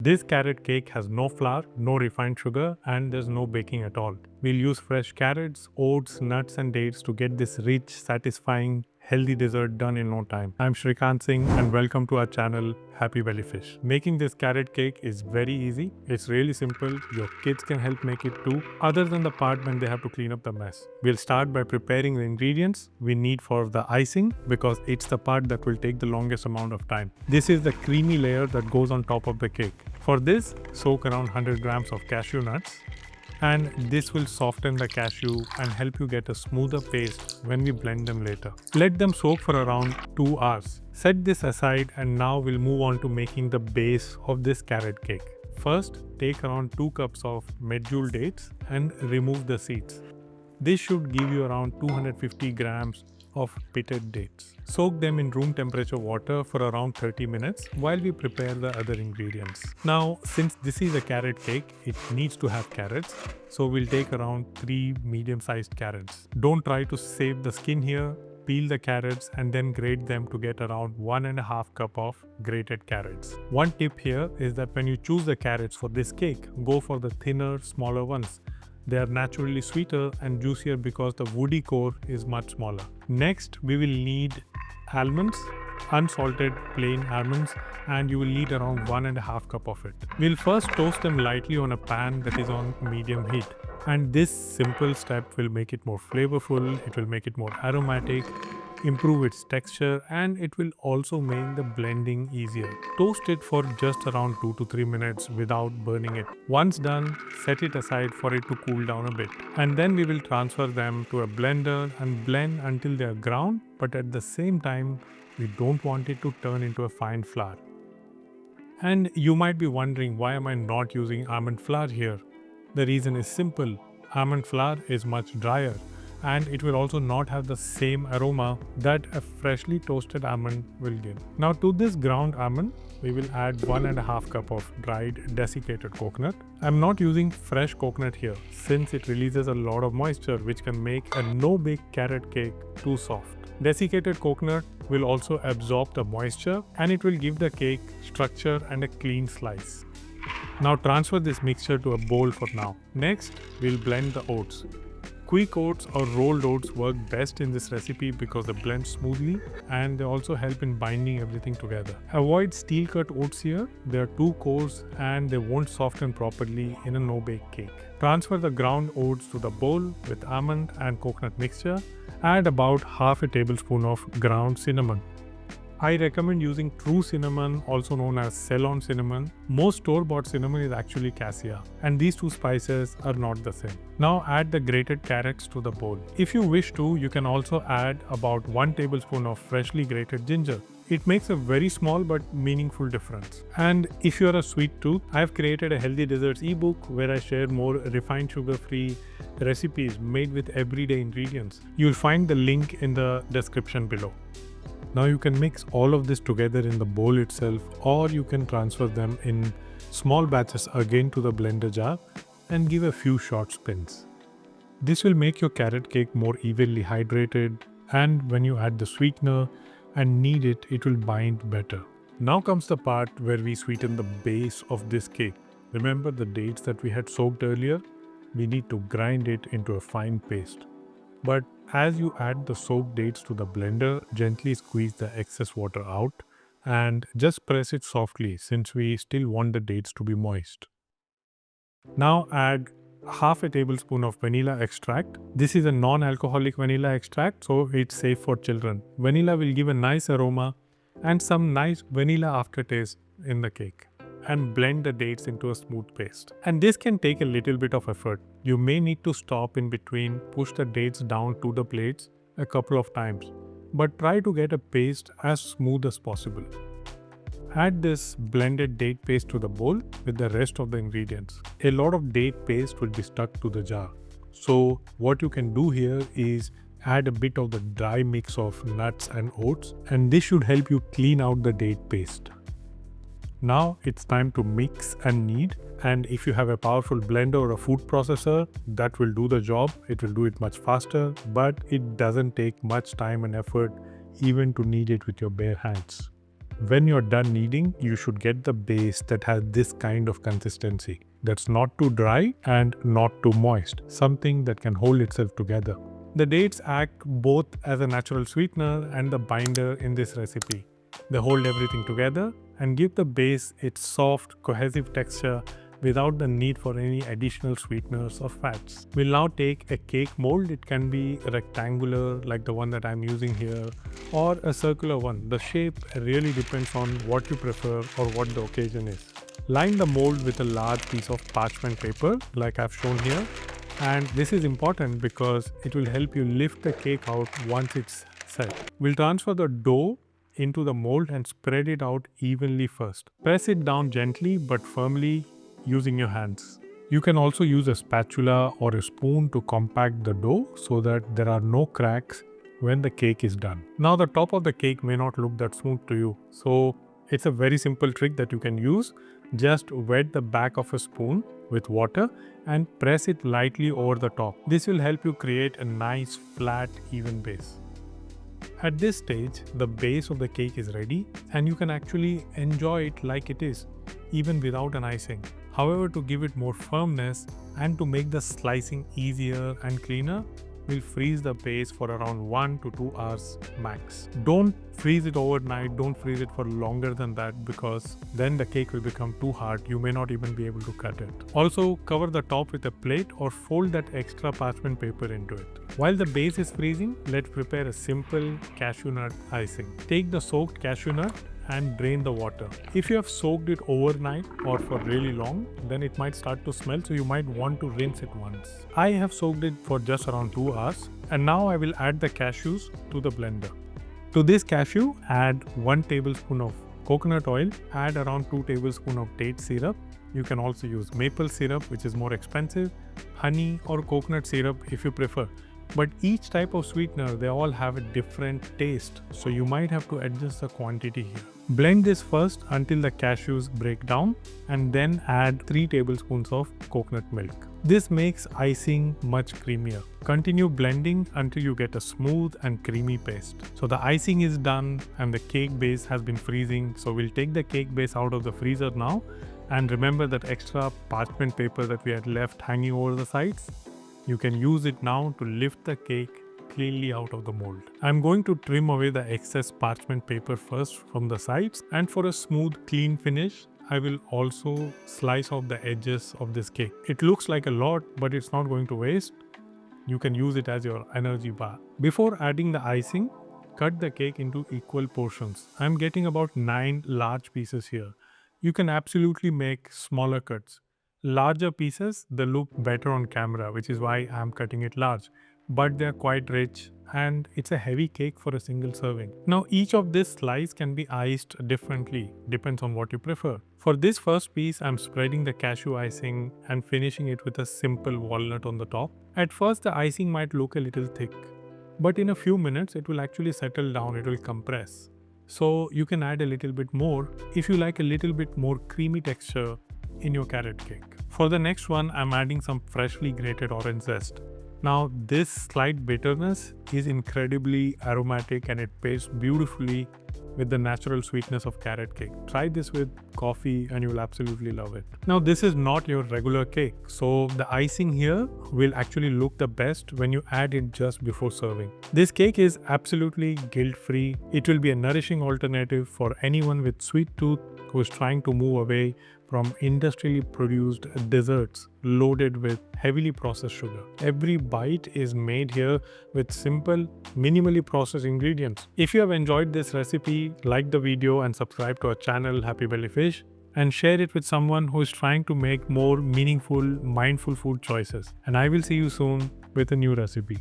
This carrot cake has no flour, no refined sugar, and there's no baking at all. We'll use fresh carrots, oats, nuts, and dates to get this rich, satisfying, healthy dessert done in no time. I'm Shrikant Singh and welcome to our channel Happy Belly Fish. Making this carrot cake is very easy. It's really simple. Your kids can help make it too, other than the part when they have to clean up the mess. We'll start by preparing the ingredients we need for the icing because it's the part that will take the longest amount of time. This is the creamy layer that goes on top of the cake. For this, soak around 100 grams of cashew nuts, and this will soften the cashew and help you get a smoother paste when we blend them later. Let them soak for around 2 hours. Set this aside and now we'll move on to making the base of this carrot cake. First, take around 2 cups of medjool dates and remove the seeds. This should give you around 250 grams of pitted dates. Soak them in room temperature water for around 30 minutes while we prepare the other ingredients. Now, since this is a carrot cake, it needs to have carrots, so we'll take around 3 medium-sized carrots. Don't try to save the skin here. Peel the carrots and then grate them to get around 1.5 cup of grated carrots. One tip here is that when you choose the carrots for this cake, go for the thinner, smaller ones. They are naturally sweeter and juicier because the woody core is much smaller. Next, we will need almonds, unsalted plain almonds, and you will need around 1.5 cup of it. We'll first toast them lightly on a pan that is on medium heat. And this simple step will make it more flavorful, it will make it more aromatic, improve its texture, and it will also make the blending easier. Toast it for just around 2 to 3 minutes without burning it. Once done, set it aside for it to cool down a bit. And then we will transfer them to a blender and blend until they are ground, but at the same time, we don't want it to turn into a fine flour. And you might be wondering, why am I not using almond flour here? The reason is simple. Almond flour is much drier, and it will also not have the same aroma that a freshly toasted almond will give. Now to this ground almond, we will add 1.5 cup of dried desiccated coconut. I'm not using fresh coconut here since it releases a lot of moisture which can make a no-bake carrot cake too soft. Desiccated coconut will also absorb the moisture and it will give the cake structure and a clean slice. Now transfer this mixture to a bowl for now. Next, we'll blend the oats. Quick oats or rolled oats work best in this recipe because they blend smoothly and they also help in binding everything together. Avoid steel cut oats here. They are too coarse and they won't soften properly in a no-bake cake. Transfer the ground oats to the bowl with almond and coconut mixture. Add about half a tablespoon of ground cinnamon. I recommend using true cinnamon, also known as Ceylon cinnamon. Most store-bought cinnamon is actually cassia, and these two spices are not the same. Now add the grated carrots to the bowl. If you wish to, you can also add about 1 tablespoon of freshly grated ginger. It makes a very small but meaningful difference. And if you're a sweet tooth, I've created a healthy desserts ebook where I share more refined sugar-free recipes made with everyday ingredients. You'll find the link in the description below. Now you can mix all of this together in the bowl itself, or you can transfer them in small batches again to the blender jar and give a few short spins. This will make your carrot cake more evenly hydrated, and when you add the sweetener and knead it, it will bind better. Now comes the part where we sweeten the base of this cake. Remember the dates that we had soaked earlier? We need to grind it into a fine paste. But as you add the soaked dates to the blender, gently squeeze the excess water out and just press it softly since we still want the dates to be moist. Now add half a tablespoon of vanilla extract. This is a non-alcoholic vanilla extract, so it's safe for children. Vanilla will give a nice aroma and some nice vanilla aftertaste in the cake. And blend the dates into a smooth paste. And this can take a little bit of effort. You may need to stop in between, push the dates down to the plates a couple of times, but try to get a paste as smooth as possible. Add this blended date paste to the bowl with the rest of the ingredients. A lot of date paste will be stuck to the jar. So what you can do here is add a bit of the dry mix of nuts and oats, and this should help you clean out the date paste. Now it's time to mix and knead, and if you have a powerful blender or a food processor, that will do the job. It will do it much faster, but it doesn't take much time and effort even to knead it with your bare hands. When you're done kneading, you should get the base that has this kind of consistency. That's not too dry and not too moist. Something that can hold itself together. The dates act both as a natural sweetener and the binder in this recipe. They hold everything together and give the base its soft, cohesive texture without the need for any additional sweeteners or fats. We'll now take a cake mold. It can be rectangular like the one that I'm using here, or a circular one. The shape really depends on what you prefer or what the occasion is. Line the mold with a large piece of parchment paper like I've shown here. And this is important because it will help you lift the cake out once it's set. We'll transfer the dough into the mold and spread it out evenly first. Press it down gently but firmly using your hands. You can also use a spatula or a spoon to compact the dough so that there are no cracks when the cake is done. Now the top of the cake may not look that smooth to you, so it's a very simple trick that you can use. Just wet the back of a spoon with water and press it lightly over the top. This will help you create a nice flat even base. At this stage, the base of the cake is ready and you can actually enjoy it like it is, even without an icing. However, to give it more firmness and to make the slicing easier and cleaner, we'll freeze the base for around 1 to 2 hours max. Don't freeze it overnight, don't freeze it for longer than that, because then the cake will become too hard. You may not even be able to cut it. Also, cover the top with a plate or fold that extra parchment paper into it. While the base is freezing, let's prepare a simple cashew nut icing. Take the soaked cashew nut and drain the water. If you have soaked it overnight or for really long, then it might start to smell, so you might want to rinse it once. I have soaked it for just around 2 hours, and now I will add the cashews to the blender. To this cashew, add 1 tablespoon of coconut oil, add around 2 tablespoons of date syrup. You can also use maple syrup, which is more expensive, honey or coconut syrup if you prefer. But each type of sweetener, they all have a different taste, so you might have to adjust the quantity here. Blend this first until the cashews break down, and then add 3 tablespoons of coconut milk. This makes icing much creamier. Continue blending until you get a smooth and creamy paste. So the icing is done and the cake base has been freezing. So we'll take the cake base out of the freezer now, and remember that extra parchment paper that we had left hanging over the sides. You can use it now to lift the cake cleanly out of the mold. I'm going to trim away the excess parchment paper first from the sides, and for a smooth, clean finish, I will also slice off the edges of this cake. It looks like a lot, but it's not going to waste. You can use it as your energy bar. Before adding the icing, cut the cake into equal portions. I'm getting about 9 large pieces here. You can absolutely make smaller cuts. Larger pieces, they look better on camera, which is why I'm cutting it large. But they're quite rich and it's a heavy cake for a single serving. Now each of this slice can be iced differently, depends on what you prefer. For this first piece, I'm spreading the cashew icing and finishing it with a simple walnut on the top. At first the icing might look a little thick, but in a few minutes it will actually settle down, it will compress. So you can add a little bit more if you like a little bit more creamy texture in your carrot cake. For the next one, I'm adding some freshly grated orange zest. Now this slight bitterness is incredibly aromatic and it pairs beautifully with the natural sweetness of carrot cake. Try this with coffee and you will absolutely love it. Now this is not your regular cake, so the icing here will actually look the best when you add it just before serving. This cake is absolutely guilt-free. It will be a nourishing alternative for anyone with sweet tooth who is trying to move away from industrially produced desserts loaded with heavily processed sugar. Every bite is made here with simple, minimally processed ingredients. If you have enjoyed this recipe, like the video and subscribe to our channel Happy Belly Fish, and share it with someone who is trying to make more meaningful, mindful food choices. And I will see you soon with a new recipe.